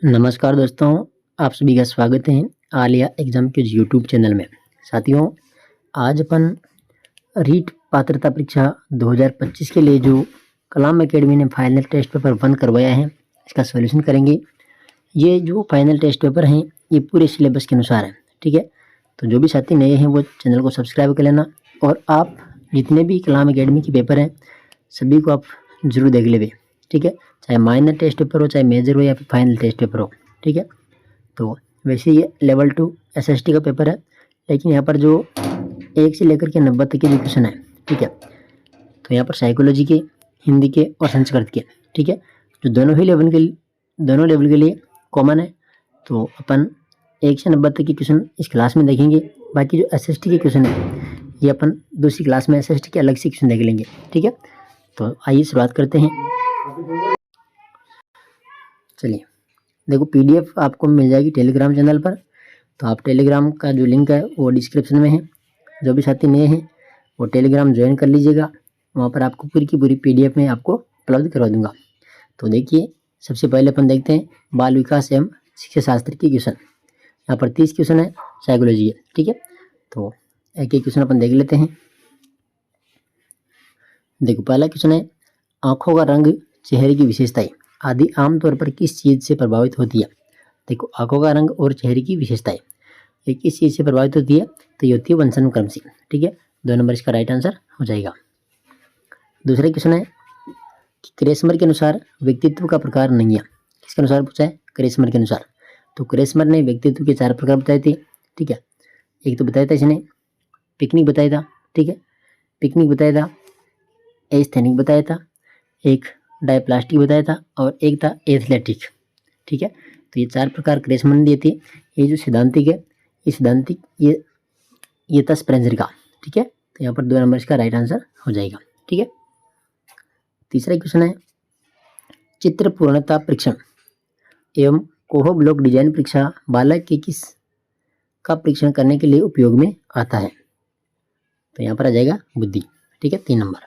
नमस्कार दोस्तों, आप सभी का स्वागत है आलिया एग्जाम के यूट्यूब चैनल में। साथियों, आज अपन रीट पात्रता परीक्षा 2025 के लिए जो कलाम एकेडमी ने फाइनल टेस्ट पेपर 1 करवाया है, इसका सॉल्यूशन करेंगे। ये जो फाइनल टेस्ट पेपर हैं, ये पूरे सिलेबस के अनुसार है। ठीक है, तो जो भी साथी नए हैं वो चैनल को सब्सक्राइब कर लेना, और आप जितने भी कलाम एकेडमी के पेपर हैं सभी को आप जरूर देख लेवे। ठीक है, चाहे माइनर टेस्ट पेपर हो, चाहे मेजर हो, या फिर फाइनल टेस्ट पेपर हो। ठीक है, तो वैसे ये लेवल 2 एसएसटी का पेपर है, लेकिन यहाँ पर जो 1 से लेकर के 90 तक के जो क्वेश्चन है, ठीक है, तो यहाँ पर साइकोलॉजी के, हिंदी के और संस्कृत के, ठीक है, जो दोनों लेवल के लिए कॉमन है। तो अपन 1 से 90 तक के क्वेश्चन इस क्लास में देखेंगे। बाकी जो एसएसटी के क्वेश्चन है ये अपन दूसरी क्लास में एसएसटी के अलग से क्वेश्चन देख लेंगे। ठीक है, तो आइए शुरुआत करते हैं। चलिए, देखो पीडीएफ आपको मिल जाएगी टेलीग्राम चैनल पर, तो आप टेलीग्राम का जो लिंक है वो डिस्क्रिप्शन में है। जो भी साथी नए हैं वो टेलीग्राम ज्वाइन कर लीजिएगा, वहाँ पर आपको पूरी की पूरी पीडीएफ में आपको उपलब्ध करवा दूंगा। तो देखिए, सबसे पहले अपन देखते हैं बाल विकास एवं शिक्षा शास्त्र की क्वेश्चन। यहाँ पर 30 क्वेश्चन है, साइकोलॉजी है। ठीक है, तो एक एक क्वेश्चन अपन देख लेते हैं। देखो, पहला क्वेश्चन है, आंखों का रंग, चेहरे की विशेषताएं आदि आमतौर पर किस चीज़ से प्रभावित होती है। देखो, आंखों का रंग और चेहरे की विशेषताएं ये किस चीज़ से प्रभावित होती है, तो ये होती है वंशानुक्रम से। ठीक है, 2 नंबर इसका राइट आंसर हो जाएगा। दूसरा क्वेश्चन है कि क्रेस्मर के अनुसार व्यक्तित्व का प्रकार नहीं है। किसके अनुसार पूछा है? क्रेस्मर के अनुसार। तो क्रेस्मर ने व्यक्तित्व के 4 प्रकार बताए थे। ठीक है, एक तो बताया था इसने पिकनिक बताया था। ठीक है, पिकनिक बताया था, एस्थेनिक बताया था, एक डायप्लास्टिक बताया था, और एक था एथलेटिक। ठीक है, तो ये 4 प्रकार क्रेस्मर ने दिए थे। ये जो सिद्धांतिक है, ये सिद्धांतिक ये था स्प्रेंजर का। ठीक है, तो यहाँ पर 2 नंबर इसका राइट आंसर हो जाएगा। ठीक है, तीसरा क्वेश्चन है, चित्र पूर्णता परीक्षण एवं कोहो ब्लॉक डिजाइन परीक्षा बालक के किस का परीक्षण करने के लिए उपयोग में आता है। तो यहाँ पर आ जाएगा बुद्धि। ठीक है, 3 नंबर।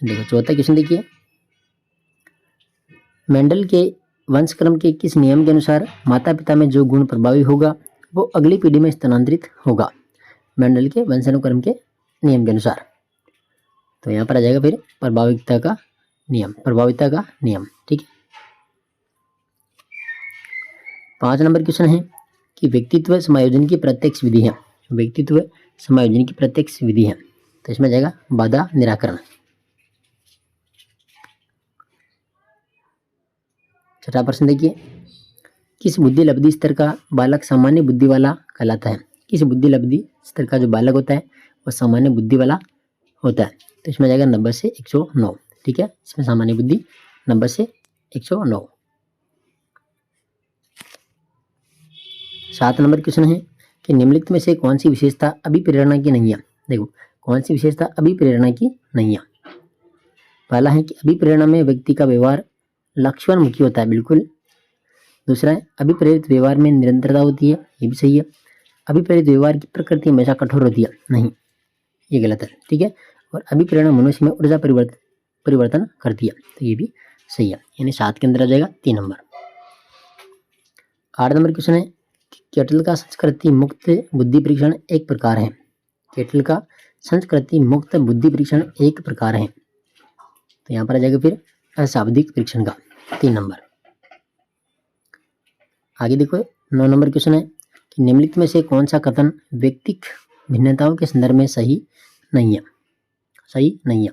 देखो, चौथा क्वेश्चन देखिए, मेंडल के वंशक्रम के किस नियम के अनुसार माता पिता में जो गुण प्रभावी होगा वो अगली पीढ़ी में स्थानांतरित होगा। मेंडल के वंशानुक्रम के नियम के अनुसार। तो यहाँ पर आ जाएगा फिर प्रभाविता का नियम। ठीक है, 5 नंबर क्वेश्चन है कि व्यक्तित्व समायोजन की प्रत्यक्ष विधि है। व्यक्तित्व समायोजन की प्रत्यक्ष विधि है, तो इसमें जाएगा बाधा निराकरण। छठा प्रश्न देखिए, किस बुद्धि लब्धि स्तर का बालक सामान्य बुद्धि वाला कहलाता है। किस बुद्धि लब्धि स्तर का जो बालक होता है वो सामान्य बुद्धि वाला होता है। तो इसमें जाएगा 90 से 109। ठीक है, इसमें सामान्य बुद्धि 90 से 109। 7 नंबर क्वेश्चन है कि निम्नलिखित में से कौन सी विशेषता अभिप्रेरणा की नहीं है। देखो, कौन सी विशेषता अभिप्रेरणा की नहीं है। पहला है कि अभिप्रेरणा में व्यक्ति का व्यवहार लक्ष्योन्मुखी होता है, बिल्कुल। दूसरा है अभिप्रेरित व्यवहार में निरंतरता होती है, ये भी सही है। अभिप्रेरित व्यवहार की प्रकृति हमेशा कठोर होती है, नहीं, ये गलत है। ठीक है, और अभिप्रेरणा मनुष्य में ऊर्जा परिवर्तन करती है, तो ये भी सही है। यानी 7 के अंदर आ जाएगा 3 नंबर। 8 नंबर क्वेश्चन है कि केटल का संस्कृति मुक्त बुद्धि परीक्षण एक प्रकार है। केटल का संस्कृति मुक्त बुद्धि परीक्षण एक प्रकार है, तो यहाँ पर आ जाएगा फिर अशाब्दिक परीक्षण का 3 नंबर। आगे देखो, 9 नंबर क्वेश्चन है कि निम्नलिखित में से कौन सा कथन व्यक्तिक भिन्नताओं के संदर्भ में सही नहीं है।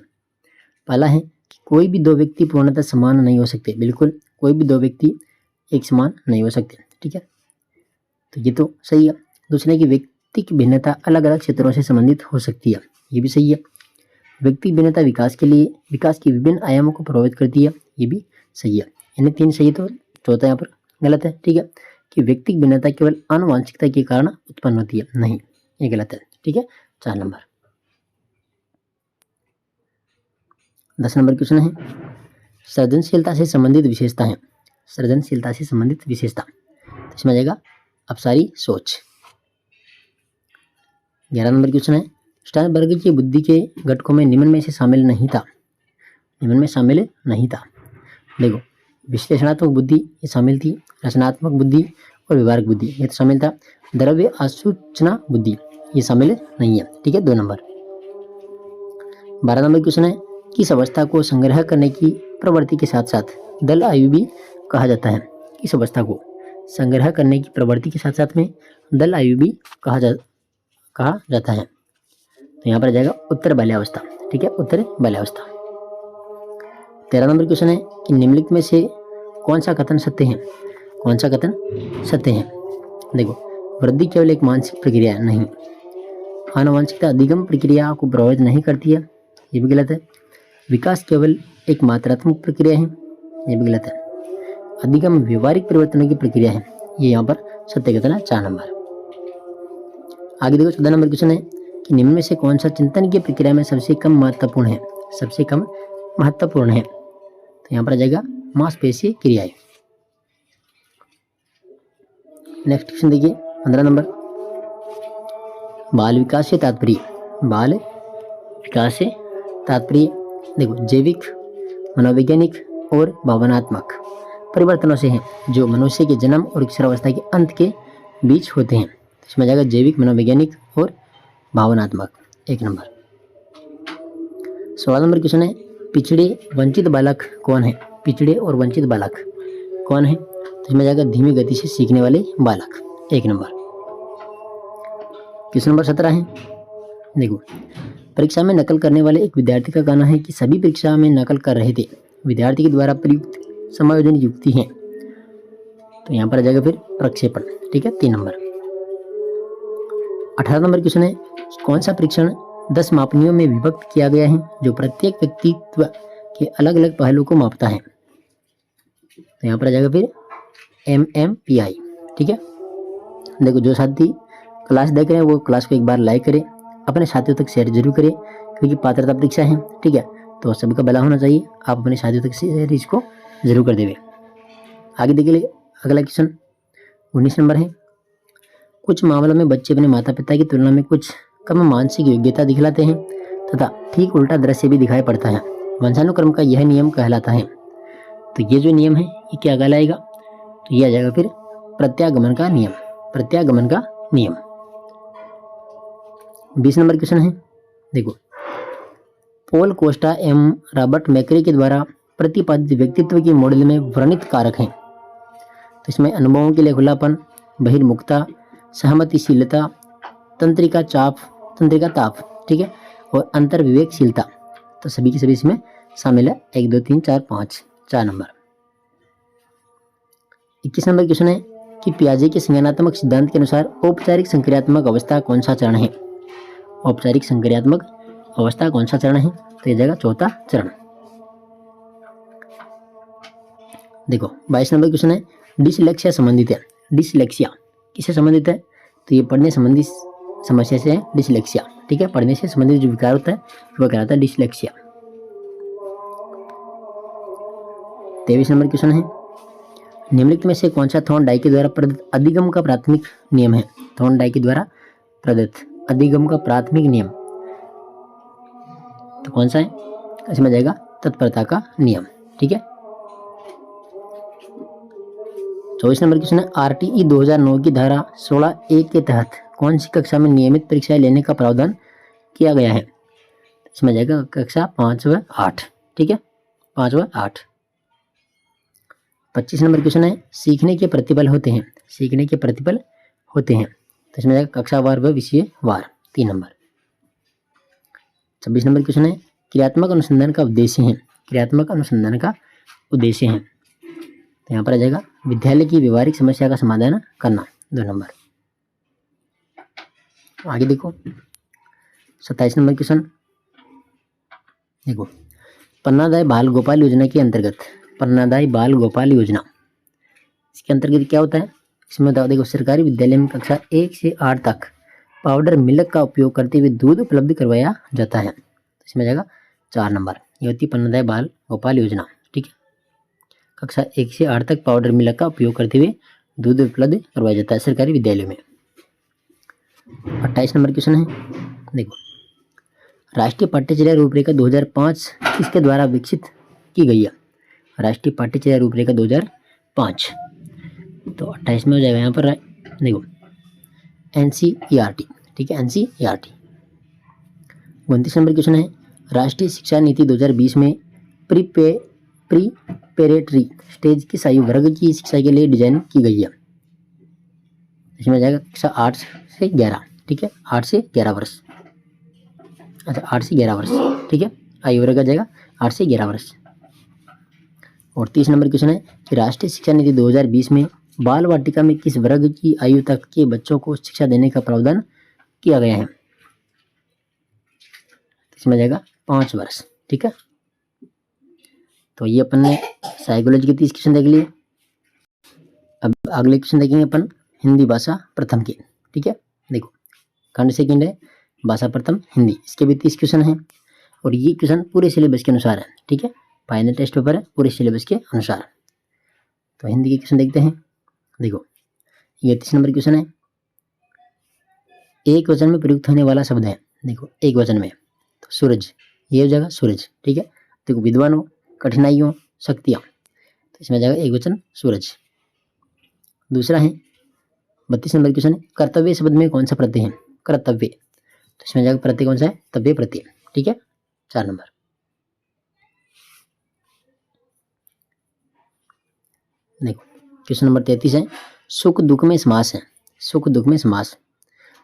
पहला है कि कोई भी 2 व्यक्ति पूर्णतः समान नहीं हो सकते, बिल्कुल, कोई भी 2 व्यक्ति एक समान नहीं हो सकते। ठीक है, तो ये तो सही है। दूसरे की व्यक्तिक भिन्नता अलग अलग क्षेत्रों से संबंधित हो सकती है, ये भी सही है। व्यक्तिक भिन्नता विकास की विभिन्न आयामों को प्रभावित करती है, ये भी सही है। यानी 3 सही, तो चौथा यहाँ पर गलत है। ठीक है, कि व्यक्तिक भिन्नता केवल आनुवंशिकता के कारण उत्पन्न होती है, नहीं, ये गलत है। ठीक है, 4 नंबर। 10 नंबर क्वेश्चन है सृजनशीलता से संबंधित विशेषता है। सृजनशीलता से संबंधित विशेषता, तो इसमें आ जाएगा अपसारी सोच। 11 नंबर क्वेश्चन है स्टर्नबर्ग की बुद्धि के घटकों में निम्न में से शामिल नहीं था। निम्न में शामिल नहीं था। देखो, विश्लेषणात्मक बुद्धि ये शामिल थी, रचनात्मक बुद्धि और व्यवहारिक बुद्धि ये तो शामिल था। द्रव्य आसूचना बुद्धि ये शामिल नहीं है। ठीक है, 2 नंबर। 12 नंबर क्वेश्चन है, किस अवस्था को संग्रह करने की प्रवृत्ति के साथ साथ दल आयु भी कहा जाता है? इस अवस्था को संग्रह करने की प्रवृत्ति के साथ साथ में दल आयु भी कहा जाता है। तो यहाँ पर आ जाएगा उत्तर बाल्यावस्था। ठीक है, उत्तर बाल्यावस्था। 13 नंबर क्वेश्चन है कि निम्नलिखित में से कौन सा कथन सत्य है? कौन सा कथन सत्य है? देखो, वृद्धि केवल एक मानसिक प्रक्रिया नहीं, आनुवंशिकता अधिगम प्रक्रिया को प्रभावित नहीं करती है, ये भी गलत है। विकास केवल एक मात्रात्मक प्रक्रिया है, ये भी गलत है। अधिगम व्यवहारिक परिवर्तनों की प्रक्रिया है, ये यहाँ पर सत्य कथन है। 4 नंबर। आगे देखो, 14 नंबर क्वेश्चन है कि निम्न में से कौन सा चिंतन की प्रक्रिया में सबसे कम महत्वपूर्ण है? सबसे कम महत्वपूर्ण है, तो यहाँ पर आ जाएगा मांसपेशीय क्रियाएं। नेक्स्ट क्वेश्चन देखिए, 15 नंबर। बाल विकास से तात्पर्य, बाल विकास से तात्पर्य देखो जैविक, मनोवैज्ञानिक और भावनात्मक परिवर्तनों से हैं जो मनुष्य के जन्म और किशोरावस्था के अंत के बीच होते हैं। इसमें जाएगा जैविक, मनोवैज्ञानिक और भावनात्मक। 1 नंबर। 16 नंबर क्वेश्चन है, पिछड़े वंचित बालक कौन है? पिछड़े और वंचित बालक कौन है? तो इसमें जाएगा धीमी गति से सीखने वाले बालक। 1 नंबर। क्वेश्चन नंबर 17 है, देखो, परीक्षा में नकल करने वाले एक विद्यार्थी का कहना है कि सभी परीक्षा में नकल कर रहे थे विद्यार्थी के द्वारा प्रयुक्त समायोजन युक्ति है। तो यहाँ पर आ जाएगा फिर प्रक्षेपण। ठीक है, 3 नंबर। 18 नंबर क्वेश्चन है, कौन सा परीक्षण 10 मापनियों में विभक्त किया गया है जो प्रत्येक व्यक्तित्व के अलग अलग पहलू को मापता है? तो यहाँ पर आ जाएगा फिर MMPI। ठीक है, देखो, जो साथी क्लास देख रहे हैं वो क्लास को एक बार लाइक करें, अपने साथियों तक शेयर जरूर करें, क्योंकि पात्रता परीक्षा है। ठीक है, तो सभी का भला होना चाहिए, आप अपने साथियों तक शेयर इसको जरूर कर देवे। आगे देखिए, अगला क्वेश्चन 19 नंबर है, कुछ मामलों में बच्चे अपने माता पिता की तुलना में कुछ कम मानसिक योग्यता दिखलाते हैं तथा ठीक उल्टा दृश्य भी दिखाई पड़ता है। वंशानुक्रम का यह नियम कहलाता है। तो ये जो नियम है ये क्या कहलाएगा? तो ये आ जाएगा फिर प्रत्यागमन का नियम। प्रत्यागमन का नियम। 20 नंबर क्वेश्चन है, देखो, पॉल कोस्टा एवं रॉबर्ट मैकरे के द्वारा प्रतिपादित व्यक्तित्व की मॉडल में वर्णित कारक हैं। तो इसमें अनुभवों के लिए खुलापन, बहिर्मुखता, सहमतिशीलता, तंत्रिका ताप, ठीक है, और अंतर विवेकशीलता। तो सभी की सभी इसमें शामिल है। 1 2 3 4 5, 4 नंबर। 21 नंबर क्वेश्चन है कि पियाजे के संज्ञानात्मक सिद्धांत के अनुसार औपचारिक संक्रियात्मक अवस्था कौन सा चरण है? औपचारिक संक्रियात्मक अवस्था कौन सा चरण है? तो यह जाएगा चौथा चरण। देखो, 22 नंबर क्वेश्चन है, डिसलेक्सिया संबंधित है। डिसलेक्सिया किससे संबंधित है? तो ये पढ़ने संबंधी समस्या से है डिसलेक्सिया। ठीक है, पढ़ने से संबंधित जो विकार होता है वह कहलाता है डिसलेक्सिया। 23 नंबर क्वेश्चन है, निम्नलिखित में से कौन सा थॉर्नडाइक के द्वारा प्रदत्त अधिगम का प्राथमिक नियम है? थॉर्नडाइक के द्वारा प्रदत्त अधिगम का प्राथमिक नियम तो कौन सा है? इसमें जाएगा तत्परता का नियम। ठीक है, 24 नंबर क्वेश्चन है, RTE 2009 की धारा 16(1) के तहत कौन सी कक्षा में नियमित परीक्षाएं लेने का प्रावधान किया गया है? इसमें जाएगा कक्षा 5 व 8। ठीक है, 5 व 8। 25 नंबर क्वेश्चन है, सीखने के प्रतिफल होते हैं। सीखने के प्रतिफल होते हैं तो इसमें जाएगा कक्षावार व विषय वार। 3 नंबर। 26 नंबर क्वेश्चन है, क्रियात्मक अनुसंधान का उद्देश्य है। क्रियात्मक अनुसंधान का उद्देश्य है तो यहाँ पर आ जाएगा विद्यालय की व्यवहारिक समस्या का समाधान करना। 2 नंबर। आगे देखो, 27 नंबर क्वेश्चन, देखो, पन्नादाय बाल गोपाल योजना के अंतर्गत, पन्नादाय बाल गोपाल योजना, इसके अंतर्गत क्या होता है? इसमें देखो, सरकारी विद्यालय में कक्षा 1 से 8 तक पाउडर मिल्क का उपयोग करते हुए दूध उपलब्ध करवाया जाता है। इसमें जाएगा 4 नंबर। ये होती है पन्नादाय बाल गोपाल योजना। ठीक है, कक्षा 1 से 8 तक पाउडर मिल्क का उपयोग करते हुए दूध उपलब्ध करवाया जाता है सरकारी विद्यालय में। 28 नंबर क्वेश्चन है, देखो, राष्ट्रीय पाठ्यचर्या रूपरेखा 2005 किसके द्वारा विकसित की गई है। राष्ट्रीय पाठ्यचर्या रूपरेखा 2005। तो 28 में हो जाएगा यहाँ पर देखो NCERT, ठीक है, NCERT। 29 नंबर क्वेश्चन है, राष्ट्रीय शिक्षा नीति 2020 में प्रीपेरेटरी स्टेज किस आयु वर्ग की शिक्षा के लिए डिजाइन की गई है? इसमें आ जाएगा कक्षा 8 से 11, ठीक है, 8 से 11 वर्ष। अच्छा 8 से 11 वर्ष, ठीक है, आयु वर्ग आ जाएगा 8 से 11 वर्ष। और 30 नंबर क्वेश्चन है कि राष्ट्रीय शिक्षा नीति 2020 में बाल वाटिका में किस वर्ग की आयु तक के बच्चों को शिक्षा देने का प्रावधान किया गया है? इसमें आ जाएगा 5 वर्ष, ठीक है। तो ये अपन ने साइकोलॉजी के 30 क्वेश्चन देख लिए। अब अगले क्वेश्चन देखेंगे अपन हिंदी भाषा प्रथम के, ठीक है। देखो खंड सेकंड है भाषा प्रथम हिंदी, इसके भी 30 क्वेश्चन हैं और ये क्वेश्चन पूरे सिलेबस के अनुसार है, ठीक है, फाइनल टेस्ट पेपर है पूरे सिलेबस के अनुसार। तो हिंदी के क्वेश्चन देखते हैं। देखो 31 नंबर क्वेश्चन है, एक वचन में प्रयुक्त होने वाला शब्द है। देखो एक वचन में तो सूरज, ये हो जाएगा सूरज, ठीक है। देखो विद्वानों, कठिनाइयों, शक्तियाँ, तो इसमें आ जाएगा एक वचन सूरज। दूसरा है 32 नंबर क्वेश्चन है, कर्तव्य शब्द में कौन सा प्रत्यय है? कर्तव्य, तो इसमें जाएगा प्रत्यय कौन सा है? तव्य प्रत्यय, ठीक है, 4 नंबर। देखो क्वेश्चन नंबर 33 है, सुख दुख में समास है। सुख दुख में समास,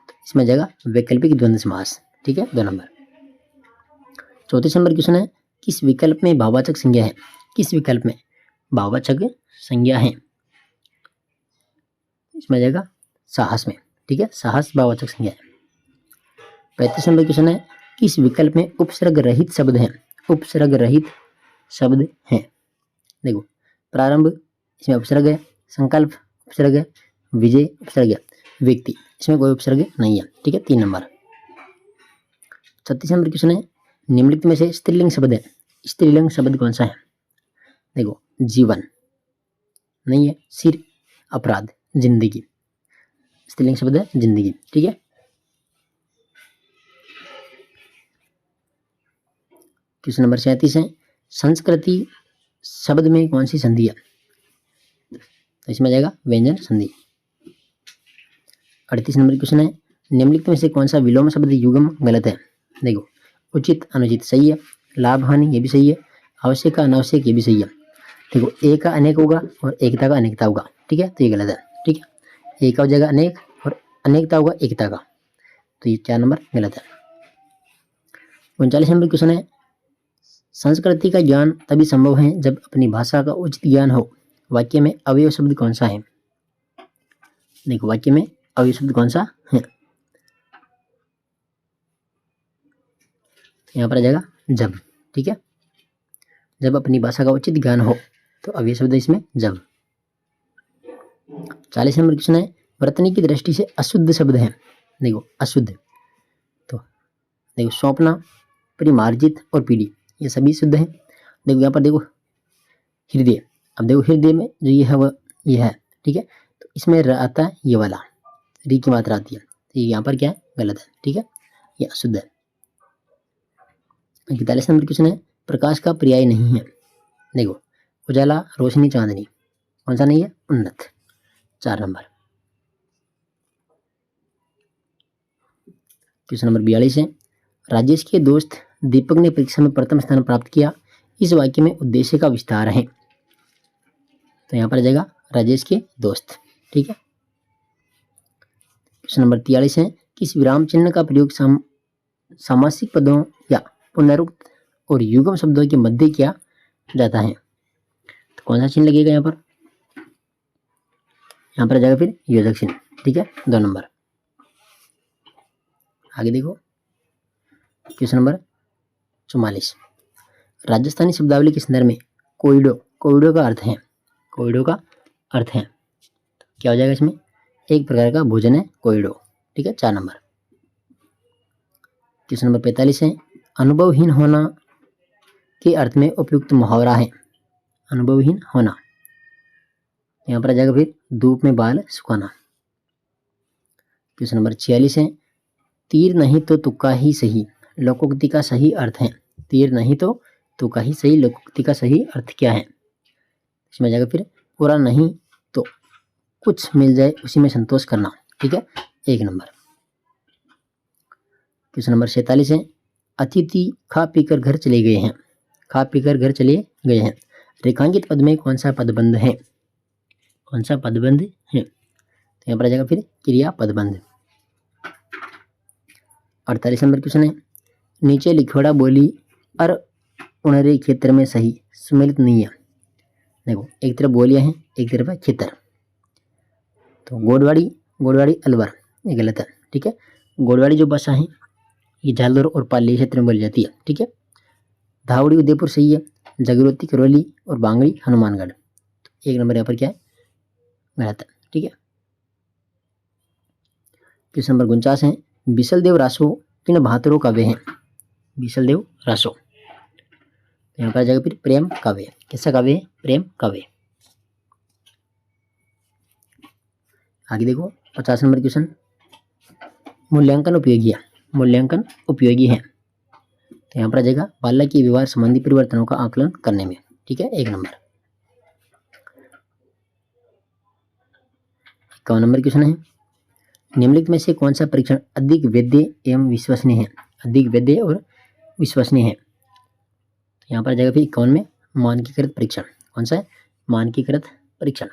तो इसमें जाएगा वैकल्पिक द्वंद्व समास, ठीक है, 2 नंबर। 34 नंबर क्वेश्चन है, किस विकल्प में भाववाचक संज्ञा है? किस विकल्प में भाववाचक संज्ञा है? इसमें जाएगा साहस में, ठीक है, साहस भाववाचक संज्ञा है। 35 नंबर क्वेश्चन है, किस विकल्प में उपसर्ग रहित शब्द है? उपसर्ग रहित शब्द है। देखो प्रारंभ, इसमें उपसर्ग है, संकल्प उपसर्ग है, विजय उपसर्ग है, व्यक्ति इसमें कोई उपसर्ग नहीं है, ठीक है, 3 नंबर। 36 नंबर क्वेश्चन है, निम्नलिखित में से स्त्रीलिंग शब्द है। स्त्रीलिंग शब्द कौन सा है? देखो जीवन नहीं है, सिर, अपराध, जिंदगी, स्त्रीलिंग शब्द है जिंदगी, ठीक है। क्वेश्चन नंबर 37 है, संस्कृति शब्द में कौन सी संधि है? तो इसमें जाएगा व्यंजन संधि। 38 नंबर क्वेश्चन है, निम्नलिखित में से कौन सा विलोम शब्द युग्म गलत है? देखो उचित अनुचित सही है, लाभ हानि ये भी सही है, आवश्यक का अनावश्यक ये भी सही है। देखो एक का अनेक होगा और एकता का अनेकता होगा, ठीक है, तो ये गलत है, ठीक है। एक का हो जाएगा अनेक और अनेकता होगा एकता का, तो ये 4 नंबर गलत है। 39 नंबर क्वेश्चन है, संस्कृति का ज्ञान तभी संभव है जब अपनी भाषा का उचित ज्ञान हो। वाक्य में अवयव शब्द कौन सा है? देखो वाक्य में अवयव शब्द कौन सा है? यहाँ पर आ जाएगा जब, ठीक है, जब अपनी भाषा का उचित ज्ञान हो, तो अवयव शब्द इसमें जब। 40 नंबर क्वेश्चन है, वर्तनी की दृष्टि से अशुद्ध शब्द है। देखो अशुद्ध, तो देखो सौंपना, परिमार्जित और पीढ़ी ये सभी शुद्ध है। देखो यहाँ पर देखो हृदय, अब देखो हृदय में जो ये है वो ये है, ठीक है, तो इसमें आता है ये वाला, री की मात्रा आती है, तो यहाँ पर क्या है? गलत है, ठीक है, ये अशुद्ध है। 41 नंबर क्वेश्चन है, प्रकाश का पर्याय नहीं है। देखो उजाला, रोशनी, चांदनी, कौन सा नहीं है? उन्नत, 4 नंबर। क्वेश्चन नंबर 42 है, राजेश के दोस्त दीपक ने परीक्षा में प्रथम स्थान प्राप्त किया, इस वाक्य में उद्देश्य का विस्तार है। तो यहाँ पर आ जाएगा राजेश के दोस्त, ठीक है। क्वेश्चन नंबर 43 है, किस विराम चिन्ह का प्रयोग सामासिक पदों या पुनरुक्त और युग्म शब्दों के मध्य किया जाता है? तो कौन सा चिन्ह लगेगा यहाँ पर? यहाँ पर आ जाएगा फिर योजक चिन्ह, ठीक है, 2 नंबर। आगे देखो क्वेश्चन नंबर 44, राजस्थानी शब्दावली के संदर्भ में कोइडो, कोइडो का अर्थ है, कोइडो का अर्थ है, क्या हो जाएगा इसमें? एक प्रकार का भोजन है कोइडो, ठीक है, 4 नंबर। क्वेश्चन नंबर 45 है, अनुभवहीन होना के अर्थ में उपयुक्त मुहावरा है। अनुभवहीन होना, यहाँ पर आ जाएगा फिर धूप में बाल सुखाना। क्वेश्चन नंबर 46 है, तीर नहीं तो तुक्का ही सही, लोकोक्ति का सही अर्थ है। तीर नहीं तो तो का ही सही लोकोक्ति का सही अर्थ क्या है? इसमें जाएगा फिर पूरा नहीं तो कुछ मिल जाए उसी में संतोष करना। ठीक है, 1 नंबर। क्वेश्चन नंबर 47 है, अतिथि खा पीकर घर चले गए हैं। खा पीकर घर चले गए हैं, रेखांकित पद में कौन सा पदबंध है? कौन सा पदबंध है? तो यहाँ पर आ जाएगा फिर क्रिया पदबंध। 48 नंबर क्वेश्चन है, नीचे लिखोड़ा बोली अर उनरे क्षेत्र में सही सम्मिलित नहीं है। देखो एक तरफ बोलियां हैं, एक तरफ है क्षेत्र। तो गोडवाड़ी अलवर ये गलत है। ठीक है, गोडवाड़ी जो भाषा है ये झालर और पाली क्षेत्र में बोली जाती है। ठीक है, धावड़ी उदयपुर सही है, जागृति करौली और बांगड़ी हनुमानगढ़। तो 1 नंबर यहाँ पर क्या है? गलत है। ठीक है, क्वेश्चन नंबर 49 है, बिसलदेव रासो किन बहादुरों काव्य हैं? बिसलदेव रासो यहाँ पर आ जाएगा फिर प्रेम काव्य। कैसा काव्य है? प्रेम काव्य। आगे देखो 50 नंबर क्वेश्चन, मूल्यांकन उपयोगी है। मूल्यांकन उपयोगी है तो यहाँ पर आ जाएगा बालक के व्यवहार संबंधी परिवर्तनों का आकलन करने में। ठीक है, 1 नंबर। 51 नंबर क्वेश्चन है, निम्नलिखित में से कौन सा परीक्षण अधिक वैध एवं विश्वसनीय है? अधिक वैध और विश्वसनीय है तो यहाँ पर आ जाएगा फिर 51 में मानकीकृत परीक्षण। कौन सा है? मानकीकृत परीक्षण।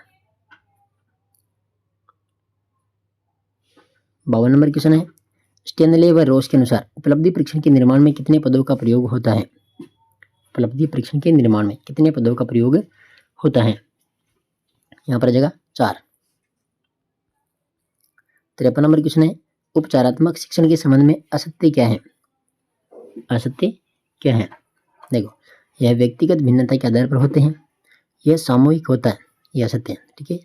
52 नंबर क्वेश्चन है, स्टैनले व रोस के अनुसार उपलब्धि परीक्षण के निर्माण में कितने पदों का प्रयोग होता है? उपलब्धि परीक्षण के निर्माण में कितने पदों का प्रयोग होता है? यहाँ पर आ जाएगा 4। 53 नंबर क्वेश्चन है, उपचारात्मक शिक्षण के संबंध में असत्य क्या है? असत्य क्या है? देखो यह व्यक्तिगत भिन्नता के आधार पर होते हैं, यह सामूहिक होता है, यह असत्य है। ठीक है,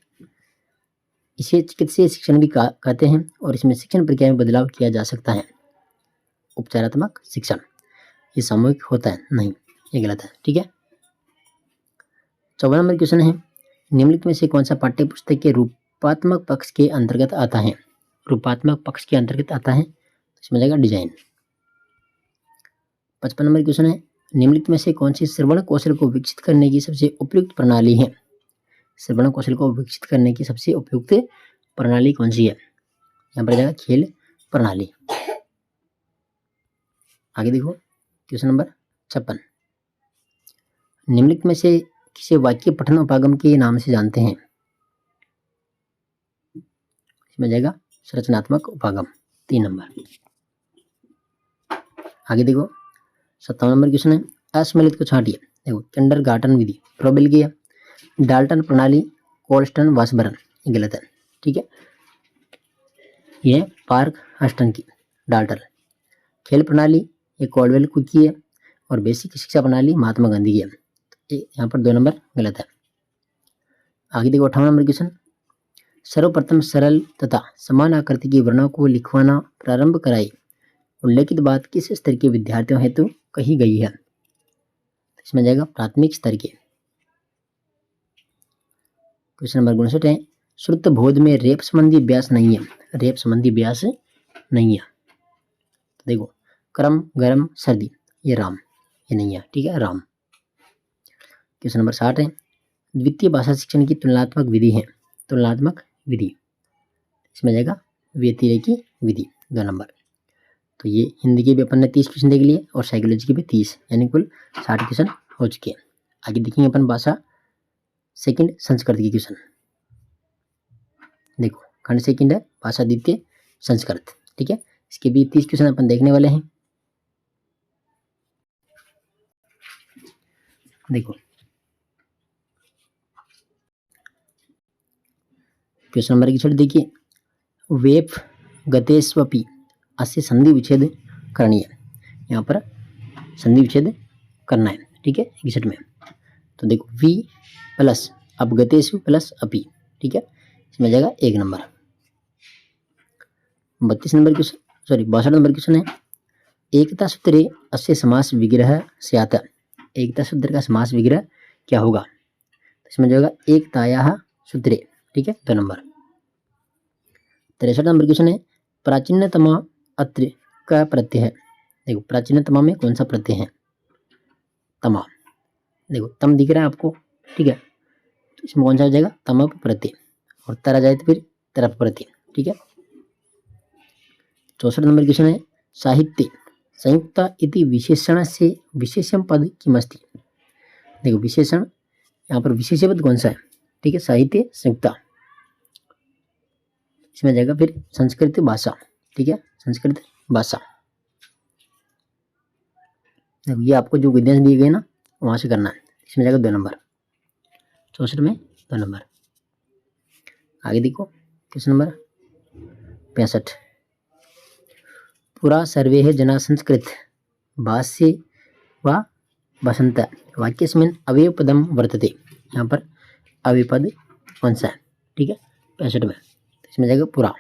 इसे चिकित्सीय शिक्षण भी कहते हैं और इसमें शिक्षण प्रक्रिया में बदलाव किया जा सकता है। उपचारात्मक शिक्षण ये सामूहिक होता है, नहीं, ये गलत है। ठीक है, 54 नंबर क्वेश्चन है, निम्नलिखित में से कौन सा पाठ्य पुस्तक के रूपात्मक पक्ष के अंतर्गत आता है? रूपात्मक पक्ष के अंतर्गत आता है तो इसमें जाएगा डिजाइन। 55 नंबर क्वेश्चन है, निम्नलिखित में से कौन सी श्रवण कौशल को विकसित करने की सबसे उपयुक्त प्रणाली है? श्रवण कौशल को विकसित करने की सबसे उपयुक्त प्रणाली कौन सी है? यहाँ पर जाएगा खेल प्रणाली। आगे देखो क्वेश्चन नंबर 56, निम्नलिखित में से किसे वाक्य पठन उपागम के नाम से जानते हैं? इसमें जाएगा संरचनात्मक उपागम। 3 नंबर। आगे देखो 57 नंबर क्वेश्चन है, असम्मिलित को छांटिए। देखो किंडरगार्टन विधि, प्रोबेल्गिया, डाल्टन प्रणाली, कोल्स्टन वासबर्न, ये गलत है। ठीक है, ये पार्क हस्टन की डाल्टन। खेल प्रणाली ये कॉल्डवेल कुक की है और बेसिक शिक्षा प्रणाली महात्मा गांधी की है। तो यहाँ पर 2 नंबर गलत है। आगे देखो 58 नंबर क्वेश्चन, सर्वप्रथम सरल तथा समान आकृति की वर्णों को लिखवाना प्रारंभ कराई, उल्लेखित बात किस स्तर के विद्यार्थियों हेतु कही गई है? इसमें जाएगा प्राथमिक स्तर के। क्वेश्चन नंबर 59 है, श्रुत बोध में रेप संबंधी अभ्यास नहीं है। रेप संबंधी अभ्यास नहीं है। देखो क्रम गर्म सर्दी ये राम, ये नहीं है। ठीक है, राम। क्वेश्चन नंबर 60 है, द्वितीय भाषा शिक्षण की तुलनात्मक विधि है। तुलनात्मक विधि इसमें जाएगा व्यतिरेकी विधि। 2 नंबर। तो ये हिंदी के भी अपन ने 30 क्वेश्चन देख लिए और साइकोलॉजी के भी 30, यानी कुल 60 क्वेश्चन हो चुके हैं। आगे देखेंगे अपन भाषा सेकंड संस्कृत की क्वेश्चन। देखो खंड सेकंड है भाषा द्वितीय संस्कृत। ठीक है, इसके भी 30 क्वेश्चन अपन देखने वाले हैं। देखो क्वेश्चन नंबर 61 देखिए, वेप गतेस्वपि अस्य संधि विच्छेद करनी है। यहाँ पर संधि विच्छेद करना है। ठीक है, 61 में। तो देखो वी प्लस अब गतेषु प्लस अपि। ठीक है, इसमें जाएगा 1 number. 32 number question, sorry 62 number question है, एकता सूत्रे अस्य समास विग्रह स्यात्। एकता सूत्र का समास विग्रह क्या होगा? तो इसमें जाएगा एकतायाः सूत्रे। ठीक है, 2 नंबर। 63 नंबर क्वेश्चन है, प्राचीनतम अत्र का प्रत्यय है। देखो प्राचीनतम में कौन सा प्रत्यय है? तमा। देखो तम दिख रहा है आपको, ठीक है, तो इसमें कौन सा हो जाएगा, तमप प्रति, और तर जाए तो फिर तरफ प्रति, ठीक है। 64 नंबर क्वेश्चन है, साहित्य संयुक्ता इति विशेषण से विशेषण पद किमस्ति। देखो विशेषण, यहाँ पर विशेष पद कौन सा है, ठीक है, साहित्य संयुक्ता, इसमें जाएगा फिर संस्कृत भाषा, ठीक है, संस्कृत भाषा। देखो ये आपको जो विद्यांश दिए गए ना वहां से करना है, इसमें जाएगा 2 नंबर, 64 में 2 नंबर। आगे देखो क्वेश्चन नंबर 65, पुरा सर्वे जना संस्कृत भाष्य व वसंत वाक्यस्मिन् अव्ययपदम वर्तते। यहाँ पर अव्ययपद कौन सा है, ठीक है, 65 में, तो इसमें जाएगा पूरा,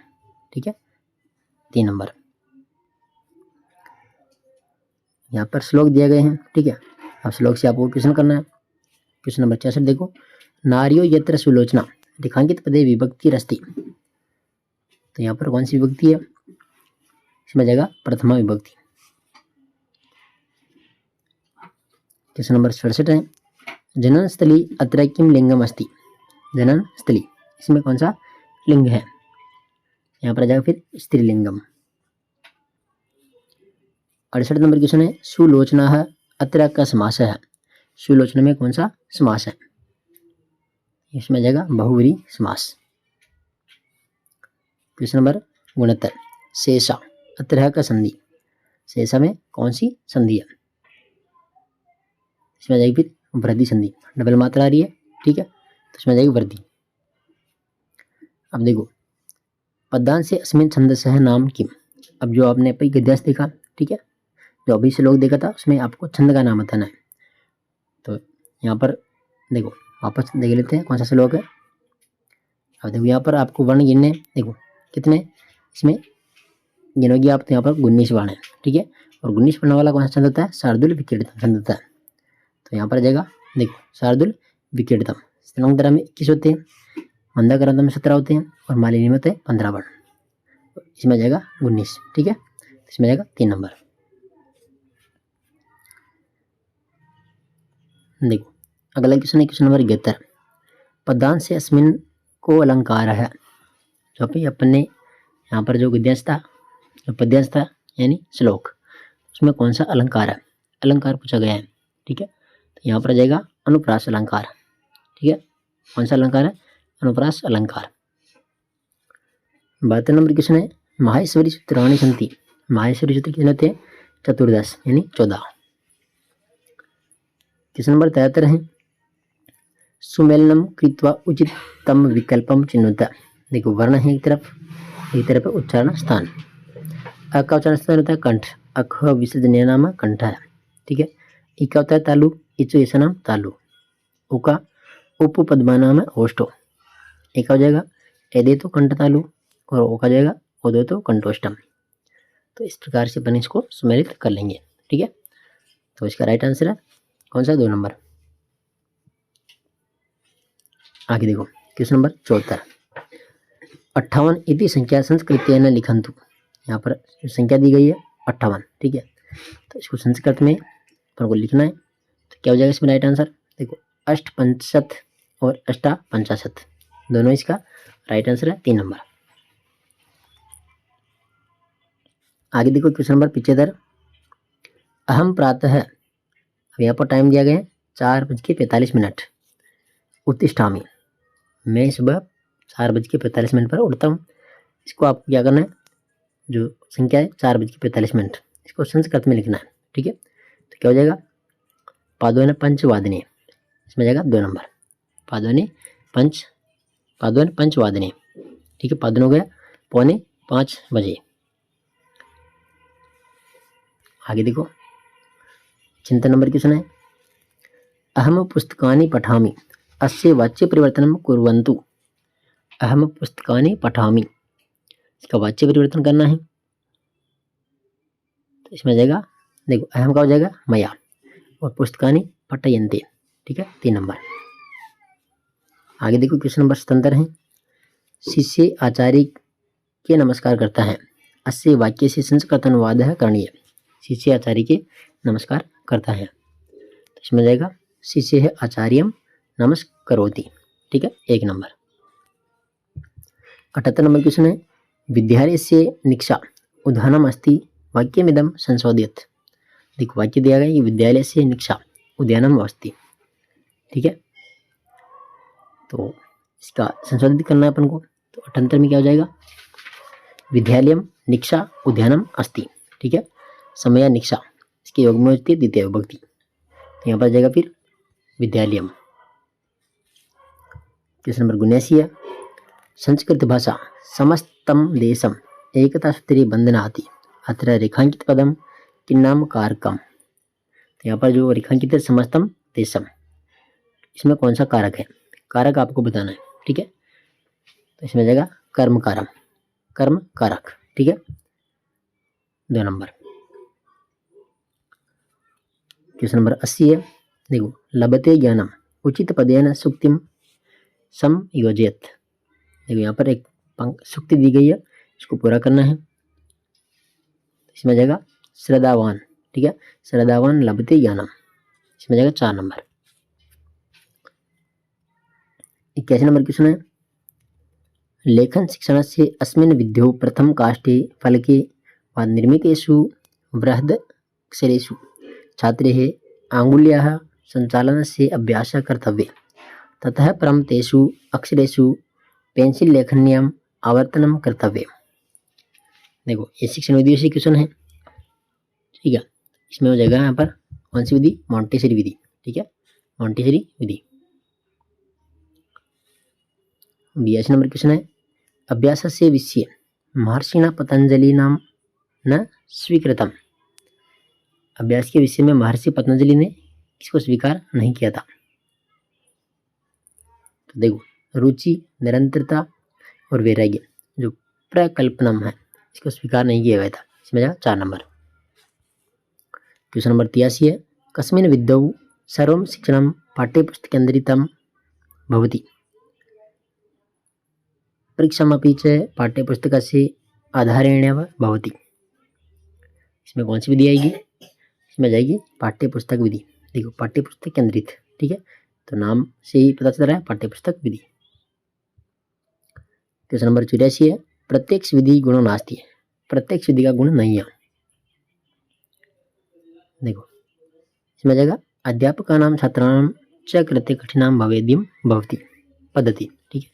ठीक है, 3 नंबर। यहाँ पर श्लोक दिए गए हैं, ठीक है, अब श्लोक से आपको क्वेश्चन करना है। क्वेश्चन नंबर 66 देखो, नार्यो यत्र सुलोचना रेखांकित पदे विभक्ति रस्ति। तो यहाँ पर कौन सी विभक्ति है, इसमें जाएगा प्रथमा विभक्ति। क्वेश्चन नंबर 67 है, जनन स्थली अत्र किम लिंगम अस्ति। जनन स्थली, इसमें कौन सा लिंग है, यहाँ पर जाएगा फिर स्त्रीलिंगम। 68 नंबर क्वेश्चन है, सुलोचना अत्र का समास है। सुलोचना में कौन सा समास है, इसमें जाएगा बहुव्रीहि समास। क्वेश्चन नंबर 69, शेषा अत्र का संधि। शेषा में कौन सी संधि है, इसमें जाएगी फिर वृद्धि संधि, डबल मात्रा आ रही है, ठीक है, तो इसमें जाएगी वृद्धि। अब देखो पदांश से अस्मिन छंदसः नाम किम। अब जो आपने गद्यांश देखा, ठीक है, जो अभी से लोग देखा था उसमें आपको छंद का नाम बताना है। तो यहाँ पर देखो वापस देख लेते हैं कौन सा श्लोक है। अब देखो यहाँ पर आपको वर्ण गिनने, देखो कितने इसमें गिनोगे आप, तो यहाँ पर 19 वर्ण है, ठीक है, और 19 वर्ण वाला कौन सा छंद होता है, शार्दूल विक्रीडितम छंद होता है। तो यहाँ पर जाएगा देखो शार्दूल विक्रीडितम, स्त्रीलिंग में 21 होते हैं, मंदाक्रांत में 17 होते हैं, और मालिनी में होते हैं 15 वर्ण, इसमें जाएगा 19, ठीक है, इसमें जाएगा 3 नंबर। देखो अगला क्वेश्चन है क्वेश्चन नंबर 71, पदांश से अस्मिन को अलंकार है। जो भी अपने यहाँ पर जो गद्यांश था, जो पद्यांश था यानी श्लोक, उसमें कौन सा अलंकार है, अलंकार पूछा गया है, ठीक है, तो यहाँ पर जाएगा अनुप्रास अलंकार, ठीक है, कौन सा अलंकार है, अनुप्रास अलंकार। 72 नंबर क्वेश्चन है, माहेश्वरी सूत्राणि सन्ति। माहेश्वरी सूत्र कितने होते हैं, 14 यानी 14। क्वेश्चन नंबर 73 है, सुमेलनम कृत्वा उचितम विकल्पम चिन्हुत। देखो वर्ण है एक तरफ उच्चारण स्थान। अ का उच्चारण स्थान होता है कंठ, अख विसर्जनीय नाम कंठ है, ठीक है। ई का होता है तालु, इचु ऐसा नाम तालु। उ का उपपद्मा नाम है ओष्ठो। ए का हो जाएगा एदे तो कंठ तालु, और ओ का जाएगा ओदे तो कंठोष्टम। तो इस प्रकार से अपन इसको सुमेलित कर लेंगे, ठीक है। तो इसका राइट आंसर है कौन सा, 2 नंबर। आगे देखो क्वेश्चन नंबर 74, 58 इति संख्या संस्कृतेन लिखन्तु। यहाँ पर संख्या दी गई है 58, ठीक है, तो इसको संस्कृत में अपन को लिखना है। तो क्या हो जाएगा इसमें राइट आंसर, देखो अष्टपंचशत और अष्टापंचाशत दोनों इसका राइट आंसर है, 3 नंबर। आगे देखो क्वेश्चन नंबर 75, अहम प्रातः, अब यहाँ पर टाइम दिया गया है 4:45, उत्तिष्ठामि, मैं सुबह 4:45 पर उठता हूँ। इसको आपको क्या करना है, जो संख्या है 4:45, इसको संस्कृत में लिखना है, ठीक है। तो क्या हो जाएगा, पादोन पंचवादने, इसमें जाएगा 2 नंबर, पादोन पंचवादने, ठीक है, पादन हो गया 4:45 बजे। आगे देखो चिंतन नंबर क्वेश्चन है, अहम पुस्तकानि पठामि अस्य वाच्य परिवर्तनं कुर्वन्तु। अहम पुस्तकानि पठामि, इसका वाच्य परिवर्तन करना है। तो इसमें जाएगा देखो अहम का हो जाएगा मया, और पुस्तकानि पठयन्ते, ठीक है, 3 नंबर। आगे देखो क्वेश्चन नंबर 77 है, शिष्य आचार्य के नमस्कार करता है, अस्य वाक्य से संस्कृत अनुवाद करणीय। शिष्य आचार्य के नमस्कार करता है, तो इसमें जाएगा शिष्य आचार्यम नमस्करोति। ठीक है, 1 नंबर। 78 नंबर क्वेश्चन है विद्यालयस्य निक्षा उदाहरणम् अस्ति वाक्यमिदं संशोधयेत्। देखो वाक्य दिया गया कि विद्यालयस्य निक्षा उद्यानम अस्ति। ठीक है, तो इसका संशोधित करना है अपन को। तो 78 में क्या हो जाएगा, विद्यालयम निक्षा उद्यानम अस्ति। ठीक है, समय निक्षा इसके योग में होती है द्वितीय विभक्ति, तो यहाँ पर जाएगा फिर विद्यालयम। क्वेश्चन नंबर 79 है संस्कृत भाषा समस्तं देशम एकता सूत्रे बंधनाति अत्र रेखांकित पदम किन्नाम कारकम। तो यहाँ पर जो रेखांकित है समस्तम देशम, इसमें कौन सा कारक है, कारक आपको बताना है। ठीक है, तो इसमें जाएगा कर्म कारम, कर्म कारक। ठीक है, 2 नंबर। क्वेश्चन नंबर 80 है देखो लभते ज्ञानम उचित पदेन सुक्तिम समयोजयेत्। देखो यहाँ पर एक सुक्ति दी गई है, इसको पूरा करना है। इसमें जाएगा श्रद्धावान। ठीक है, श्रद्धावान लभते ज्ञानम, इसमें जाएगा 4 नंबर। 81 नंबर क्वेश्चन है लेखन शिक्षणस्य अस्मिन् विद्यो प्रथम काष्ठे फलके वा निर्मितेषु बृहदक्षरेषु छात्रैः आङ्गुल्याः सञ्चालनस्य अभ्यासः कर्तव्यः ततः परं तेषु अक्षरेषु पेंसिल लेखन्याम आवर्तनम कर्तव्य। देखो ये शिक्षण विधि से क्वेश्चन है। ठीक है, इसमें हो जाएगा यहाँ पर कौन सी विधि, मॉन्टेसरी विधि। ठीक है, मॉन्टेसरी विधि। 82 नंबर क्वेश्चन है अभ्यासस्य विषये महर्षिणा पतंजलिना न स्वीकृतम। अभ्यास के विषय में महर्षि पतंजलि ने इसको स्वीकार नहीं किया था। तो देखो रुचि, निरंतरता और वैराग्य जो प्रकल्पनम है इसको स्वीकार नहीं किया गया था, इसमें जाएगा 4 नंबर। क्वेश्चन नंबर 83 है कस्मिन् विद्यौ सर्वं शिक्षणं पाठ्यपुस्तकेन्द्रितं भवति परीक्षामपि च पाठ्यपुस्तकस्य आधारेणैव भवति। इसमें कौन सी विधि आएगी, इसमें जाएगी पाठ्यपुस्तक विधि। देखो पाठ्यपुस्तक केंद्रित। ठीक है, तो नाम से ही पता चल रहा है पाठ्यपुस्तक विधि। क्वेश्चन नंबर 84 है प्रत्यक्ष विधि गुणो नास्ति। प्रत्यक्ष विधि का गुण नहीं है। देखो इसमें जाएगा अध्यापकानां छात्राणां च कृते कठिनां भवेद्यं भवति पद्धति। ठीक है,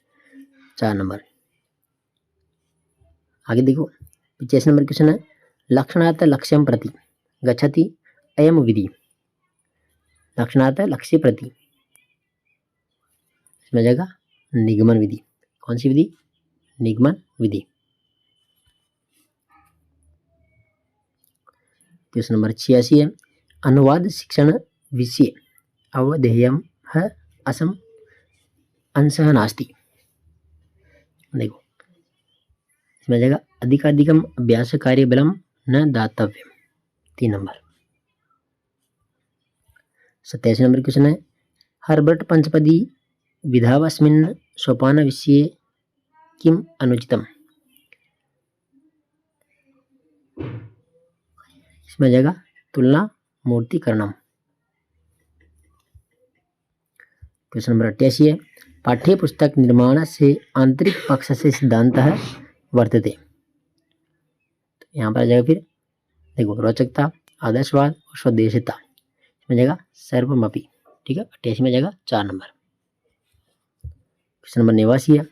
4 नंबर। आगे देखो 85 नंबर क्वेश्चन है लक्षणार्थ लक्ष्यं प्रति गच्छति अयम विधि। लक्षणार्थ लक्ष्य प्रति, इसमें जाएगा निगमन विधि। कौन सी विधि, निगमन विधि। क्वेश्चन नंबर 86 है अनुवाद शिक्षण विषय अवधेयम है असम अंशः नास्ति। देखो इसमें जाएगा अधिकाधिकम अभ्यास कार्य बलम न दातव्यम, 3 नंबर। 87 नंबर क्वेश्चन है हर्बर्ट पंचपदी विधावस्मिन् सोपान विषये किम अनुचितम। इसमें जाएगा तुलना मूर्तिकरणम। क्वेश्चन नंबर 88 है पाठ्य पुस्तक निर्माण से आंतरिक पक्ष से सिद्धांत है वर्तते। तो यहाँ पर आ जाएगा फिर देखो रोचकता, आदर्शवाद और स्वदेशिता, इसमें जाएगा सर्वमपि। ठीक है, 88 में जाएगा 4 नंबर। क्वेश्चन नंबर 89 है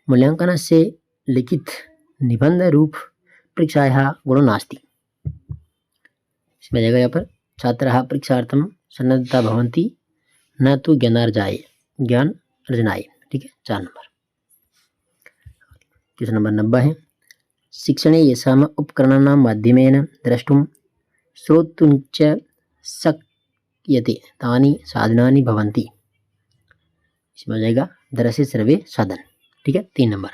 मूल्यांकन से लिखित निबंध रूप परीक्षायाः गुणो नास्ति। इसमें जाएगा यहाँ पर छात्राः परीक्षार्थं सन्नद्धता भवन्ति न तो ज्ञान अर्जनाय। ठीक है, 4 नंबर। क्वेश्चन नंबर 90 है शिक्षणे येषाम् उपकरणानां माध्यमेन द्रष्टुं श्रोतुं च शक्यते तानि साधनानि भवन्ति। इसमें हो जाएगा दृश्य श्रव्य साधन। ठीक है, 3 नंबर।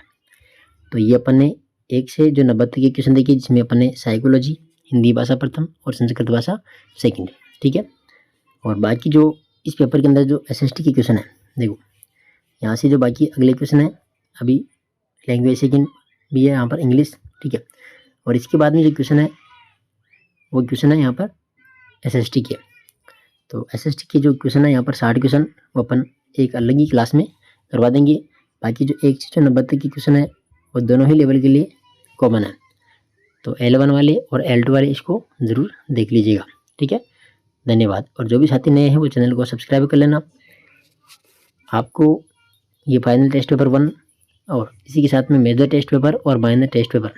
तो ये अपन ने 1 से जो 90 के क्वेश्चन देखे जिसमें अपन ने साइकोलॉजी, हिंदी भाषा प्रथम और संस्कृत भाषा सेकंड। ठीक है, और बाकी जो इस पेपर के अंदर जो एसएसटी के क्वेश्चन है देखो यहाँ से जो बाकी अगले क्वेश्चन है अभी लैंग्वेज सेकंड भी है यहाँ पर इंग्लिश। ठीक है, और इसके बाद में जो क्वेश्चन है वो क्वेश्चन है यहाँ पर एसएसटी के। तो SST के जो क्वेश्चन है यहाँ पर 60 क्वेश्चन वो अपन एक अलग ही क्लास में करवा देंगे। बाकी जो 1 से 90 तक की क्वेश्चन है वो दोनों ही लेवल के लिए कॉमन है। तो L1 वाले और L2 वाले इसको ज़रूर देख लीजिएगा, ठीक है। धन्यवाद। और जो भी साथी नए हैं वो चैनल को सब्सक्राइब कर लेना। आपको ये फाइनल टेस्ट पेपर 1 और इसी के साथ में मेजर टेस्ट पेपर और माइनर टेस्ट पेपर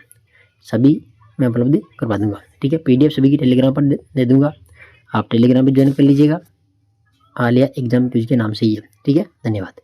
सभी मैं उपलब्ध करवा दूंगा, ठीक है। PDF सभी की टेलीग्राम पर दे दूंगा, आप टेलीग्राम पर ज्वाइन कर लीजिएगा। आलिया एग्जाम क्विज के नाम से ही है, ठीक है। धन्यवाद।